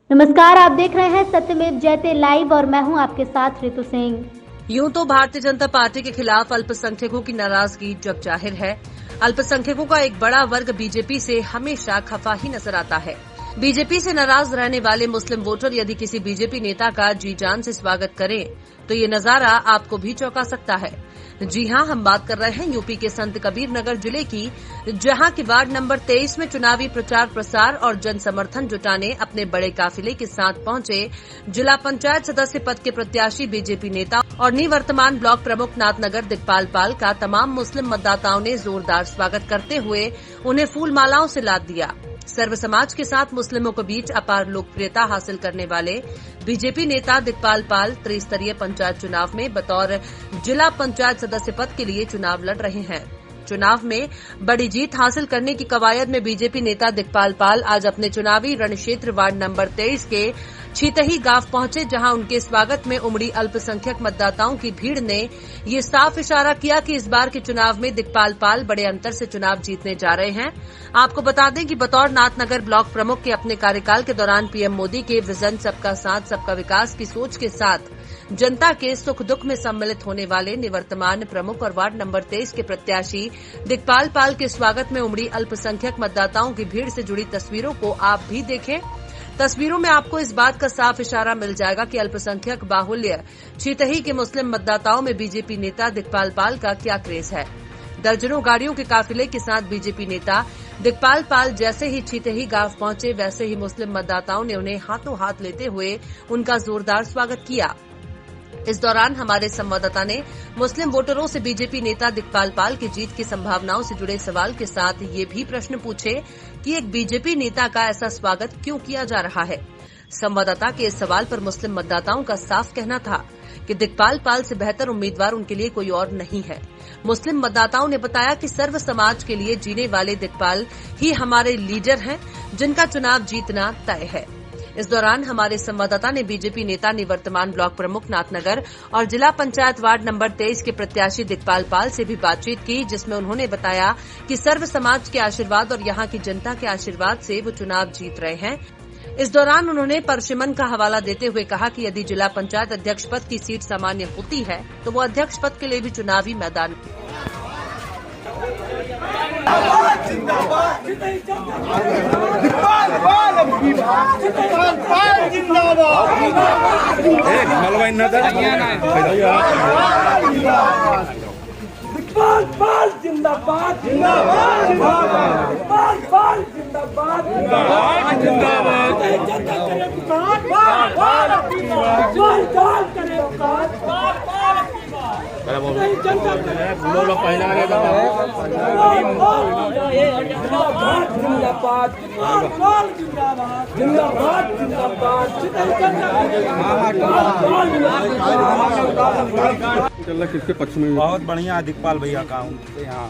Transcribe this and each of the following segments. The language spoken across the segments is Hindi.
नमस्कार, आप देख रहे हैं सत्यमेव जयते लाइव और मैं हूं आपके साथ ऋतु सिंह। यूं तो भारतीय जनता पार्टी के खिलाफ अल्पसंख्यकों की नाराजगी जग जाहिर है। अल्पसंख्यकों का एक बड़ा वर्ग बीजेपी से हमेशा खफा ही नजर आता है। बीजेपी से नाराज रहने वाले मुस्लिम वोटर यदि किसी बीजेपी नेता का जी जान से स्वागत करें तो ये नजारा आपको भी चौंका सकता है। जी हां, हम बात कर रहे हैं यूपी के संत कबीर नगर जिले की, जहां की वार्ड नंबर 23 में चुनावी प्रचार प्रसार और जन समर्थन जुटाने अपने बड़े काफिले के साथ पहुंचे जिला पंचायत सदस्य पद के प्रत्याशी बीजेपी नेता और निवर्तमान ब्लॉक प्रमुख नाथनगर दिग्पाल पाल का तमाम मुस्लिम मतदाताओं ने जोरदार स्वागत करते हुए उन्हें फूल मालाओं से लाद दिया। सर्व समाज के साथ मुस्लिमों के बीच अपार लोकप्रियता हासिल करने वाले बीजेपी नेता दिग्पाल पाल त्रिस्तरीय पंचायत चुनाव में बतौर जिला पंचायत सदस्य पद के लिए चुनाव लड़ रहे हैं। चुनाव में बड़ी जीत हासिल करने की कवायद में बीजेपी नेता दिग्पाल पाल आज अपने चुनावी रणक्षेत्र वार्ड नंबर 23 के छीतही गांव पहुंचे, जहां उनके स्वागत में उमड़ी अल्पसंख्यक मतदाताओं की भीड़ ने ये साफ इशारा किया कि इस बार के चुनाव में दिग्पाल पाल बड़े अंतर से चुनाव जीतने जा रहे हैं। आपको बता दें कि बतौर नाथनगर ब्लॉक प्रमुख के अपने कार्यकाल के दौरान पीएम मोदी के विजन सबका साथ सबका विकास की सोच के साथ जनता के सुख दुख में सम्मिलित होने वाले निवर्तमान प्रमुख और वार्ड नंबर 23 के प्रत्याशी दिग्पाल पाल के स्वागत में उमड़ी अल्पसंख्यक मतदाताओं की भीड़ से जुड़ी तस्वीरों को आप भी देखें। तस्वीरों में आपको इस बात का साफ इशारा मिल जाएगा कि अल्पसंख्यक बाहुल्य छीतही के मुस्लिम मतदाताओं में बीजेपी नेता दिग्पाल पाल का क्या क्रेज है। दर्जनों गाड़ियों के काफिले के साथ बीजेपी नेता दिग्पाल पाल जैसे ही छीतही गांव पहुंचे, वैसे ही मुस्लिम मतदाताओं ने उन्हें हाथों हाथ लेते हुए उनका जोरदार स्वागत किया। इस दौरान हमारे संवाददाता ने मुस्लिम वोटरों से बीजेपी नेता दिग्पाल पाल की जीत की संभावनाओं से जुड़े सवाल के साथ ये भी प्रश्न पूछे कि एक बीजेपी नेता का ऐसा स्वागत क्यों किया जा रहा है। संवाददाता के इस सवाल पर मुस्लिम मतदाताओं का साफ कहना था कि दिग्पाल पाल से बेहतर उम्मीदवार उनके लिए कोई और नहीं है। मुस्लिम मतदाताओं ने बताया कि सर्व समाज के लिए जीने वाले दिग्पाल ही हमारे लीडर हैं, जिनका चुनाव जीतना तय है। इस दौरान हमारे संवाददाता ने बीजेपी नेता निवर्तमान ब्लॉक प्रमुख नाथनगर और जिला पंचायत वार्ड नंबर 23 के प्रत्याशी दिग्पाल पाल से भी बातचीत की, जिसमें उन्होंने बताया कि सर्व समाज के आशीर्वाद और यहां की जनता के आशीर्वाद से वो चुनाव जीत रहे हैं। इस दौरान उन्होंने परसिमन का हवाला देते हुए कहा कि यदि जिला पंचायत अध्यक्ष पद की सीट सामान्य होती है तो वो अध्यक्ष पद के लिए भी चुनावी मैदान किसके पक्ष में? बहुत बढ़िया दिग्पाल भैया का यहाँ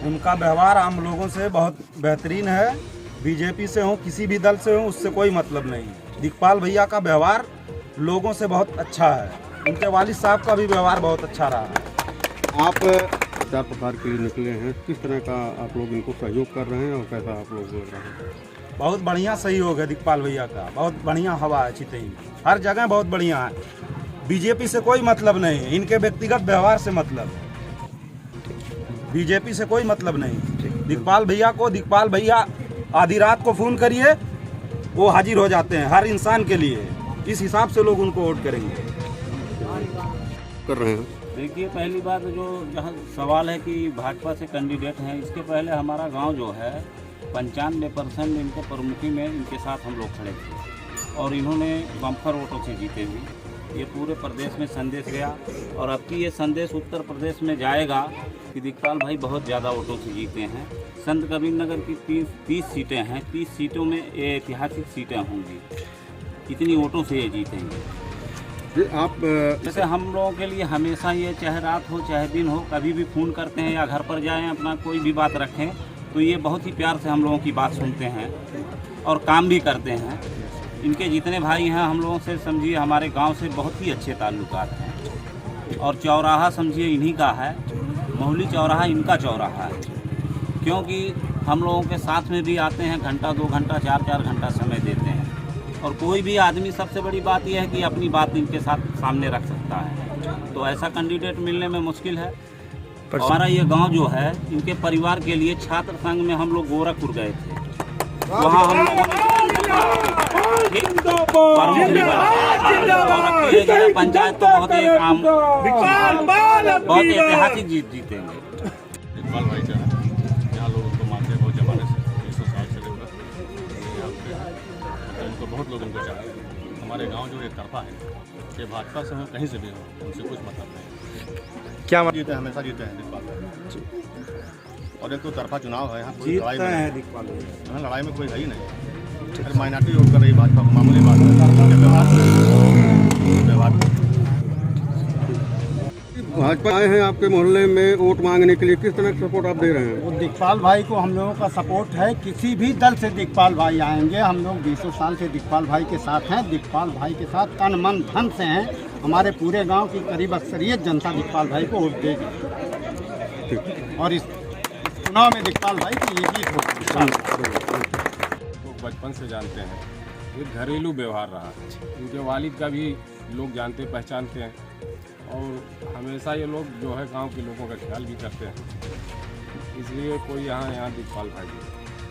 उनका व्यवहार आम लोगों से बहुत बेहतरीन है। बीजेपी से हो किसी भी दल से हो उससे कोई मतलब नहीं। दिग्पाल भैया का व्यवहार लोगों से बहुत अच्छा है। उनके वालिद साहब का भी व्यवहार बहुत अच्छा रहा है। आप प्रचार प्रसार के लिए निकले हैं, किस तरह का आप लोग इनको सहयोग कर रहे हैं और कैसा आप लोग बोल रहे हैं? बहुत बढ़िया सहयोग है दिग्पाल भैया का, बहुत बढ़िया हवा है छीतही, हर जगह बहुत बढ़िया है। बीजेपी से कोई मतलब नहीं है, इनके व्यक्तिगत व्यवहार से मतलब है। बीजेपी से कोई मतलब नहीं। दिग्पाल भैया आधी रात को फोन करिए, वो हाजिर हो जाते हैं हर इंसान के लिए। इस हिसाब से लोग उनको वोट करेंगे। कर रहे हैं। देखिए, पहली बात जो जहाँ सवाल है कि भाजपा से कैंडिडेट हैं, इसके पहले हमारा गांव जो है 95% इनके प्रमुखी में इनके साथ हम लोग खड़े थे और इन्होंने बम्पर वोटों से जीते हुए ये पूरे प्रदेश में संदेश गया और अब की ये संदेश उत्तर प्रदेश में जाएगा कि दिग्पाल भाई बहुत ज़्यादा वोटों से जीते हैं। संत कबीर नगर की 30 सीटें हैं, 30 सीटों में ये ऐतिहासिक सीटें होंगी। इतनी वोटों से ये जीतेंगे। आप जैसे हम लोगों के लिए हमेशा ये चाहे रात हो चाहे दिन हो, कभी भी फ़ोन करते हैं या घर पर जाएं अपना कोई भी बात रखें तो ये बहुत ही प्यार से हम लोगों की बात सुनते हैं और काम भी करते हैं। इनके जितने भाई हैं हम लोगों से समझिए हमारे गांव से बहुत ही अच्छे ताल्लुकात हैं और चौराहा समझिए इन्हीं का है, महुली चौराहा इनका चौराहा है, क्योंकि हम लोगों के साथ में भी आते हैं, घंटा 2 घंटा 4 घंटा समय देते हैं और कोई भी आदमी, सबसे बड़ी बात यह है कि अपनी बात इनके साथ सामने रख सकता है। तो ऐसा कैंडिडेट मिलने में मुश्किल है। हमारा ये गांव जो है, इनके परिवार के लिए छात्र संघ में हम लोग गोरखपुर गए थे, वहाँ हम लोगों पंचायत तो बहुत एक आम, बहुत ऐतिहासिक जीतेंगे। इकबाल भाई जो है, यहाँ लोग उनको मानते हैं बहुत जमाने से, 200 साल से लेकर इनको बहुत लोग इनको चाहते हैं। हमारे गांव जो एक तरफा है, ये भाजपा से हो कहीं से भी हो, उनसे कुछ मतलब नहीं। क्या जीते हैं, हमेशा जीते हैं इकबाल भाई। और एक तो तरफा चुनाव है, यहाँ कोई लड़ाई में यहाँ लड़ाई में कोई है ही नहीं। अरे माइनॉरिटी होकर रही भाजपा को मामूली बात है। भाजपा आए हैं आपके मोहल्ले में वोट मांगने के लिए, किस तरह का सपोर्ट आप दे रहे हैं? वो दिखपाल भाई को हम लोगों का सपोर्ट है। किसी भी दल से दिखपाल भाई आएंगे, हम लोग 20 साल से दिखपाल भाई के साथ हैं। दिखपाल भाई के साथ तन मन धन से हैं। हमारे पूरे गांव की करीब अक्सरियत जनता दिखपाल भाई को वोट देगी और इस चुनाव में दिखपाल भाई की ये जीत होगी। तो बचपन से जानते हैं, ये घरेलू व्यवहार रहा है। उनके वालिद का भी लोग जानते पहचानते हैं और हमेशा ये लोग जो है गांव के लोगों का ख्याल भी करते हैं, इसलिए कोई यहाँ दिखपाल भाई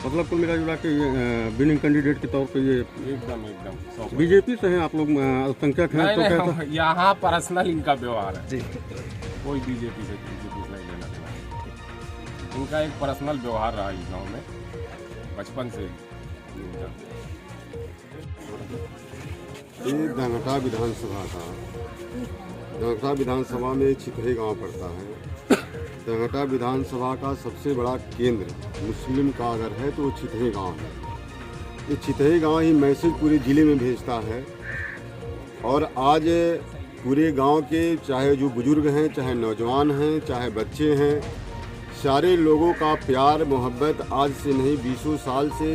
मतलब कुल मिला जुला के विनिंग कैंडिडेट के तौर पे ये एकदम बीजेपी से हैं आप लोग, अल्पसंख्यक हैं, तो कैसा? यहाँ पर्सनल इनका व्यवहार है जी, कोई बीजेपी से नहीं लेना देना। इनका एक पर्सनल व्यवहार रहा इस गाँव में बचपन से। ये धंगटा विधानसभा था। धंगटा विधानसभा में छितही गांव पड़ता है। धंगटा विधानसभा का सबसे बड़ा केंद्र मुस्लिम का अगर है तो वो छितही गांव है। ये छितही गांव ही मैसेज पूरे ज़िले में भेजता है और आज पूरे गांव के चाहे जो बुजुर्ग हैं, चाहे नौजवान हैं, चाहे बच्चे हैं, सारे लोगों का प्यार मोहब्बत आज से नहीं 20 साल से,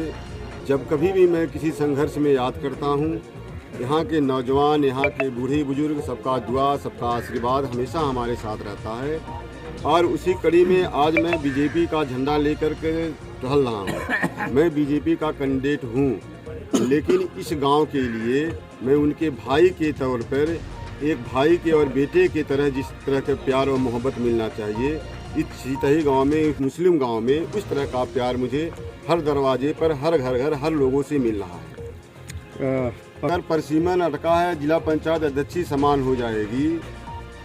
जब कभी भी मैं किसी संघर्ष में याद करता हूँ, यहाँ के नौजवान, यहाँ के बूढ़े बुजुर्ग, सबका दुआ, सबका आशीर्वाद हमेशा हमारे साथ रहता है। और उसी कड़ी में आज मैं बीजेपी का झंडा लेकर के टहल रहा हूँ। मैं बीजेपी का कैंडिडेट हूँ, लेकिन इस गांव के लिए मैं उनके भाई के तौर पर, एक भाई के और बेटे के तरह जिस तरह के प्यार और मोहब्बत मिलना चाहिए, इस छितही गांव में, इस मुस्लिम गांव में उस तरह का प्यार मुझे हर दरवाजे पर, हर घर हर लोगों से मिल रहा है। अगर परसीमन अटका है, जिला पंचायत अध्यक्षी समान हो जाएगी,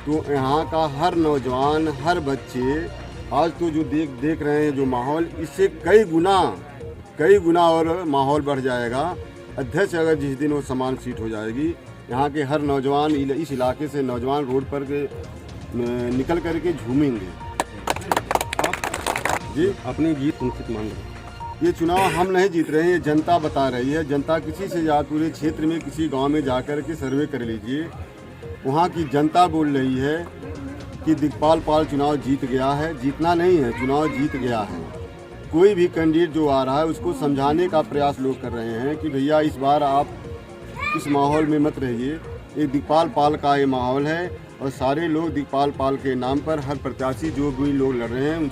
तो यहाँ का हर नौजवान, हर बच्चे आज तो जो देख रहे हैं जो माहौल, इससे कई गुना और माहौल बढ़ जाएगा। अध्यक्ष अगर जिस दिन वो समान सीट हो जाएगी, यहाँ के हर नौजवान, इस इलाके से नौजवान रोड पर निकल करके झूमेंगे। जी अपनी जीत सुनिश्चित मान रहे हैं। ये चुनाव हम नहीं जीत रहे हैं, ये जनता बता रही है। जनता किसी से या पूरे क्षेत्र में किसी गांव में जाकर के सर्वे कर लीजिए, वहाँ की जनता बोल रही है कि दिखपाल पाल चुनाव जीत गया है। जीतना नहीं है, चुनाव जीत गया है। कोई भी कैंडिडेट जो आ रहा है उसको समझाने का प्रयास लोग कर रहे हैं कि भैया इस बार आप इस माहौल में मत रहिए, ये दिखपाल पाल का ये माहौल है और सारे लोग दिखपाल पाल के नाम पर, हर प्रत्याशी जो भी लोग लड़ रहे हैं उनसे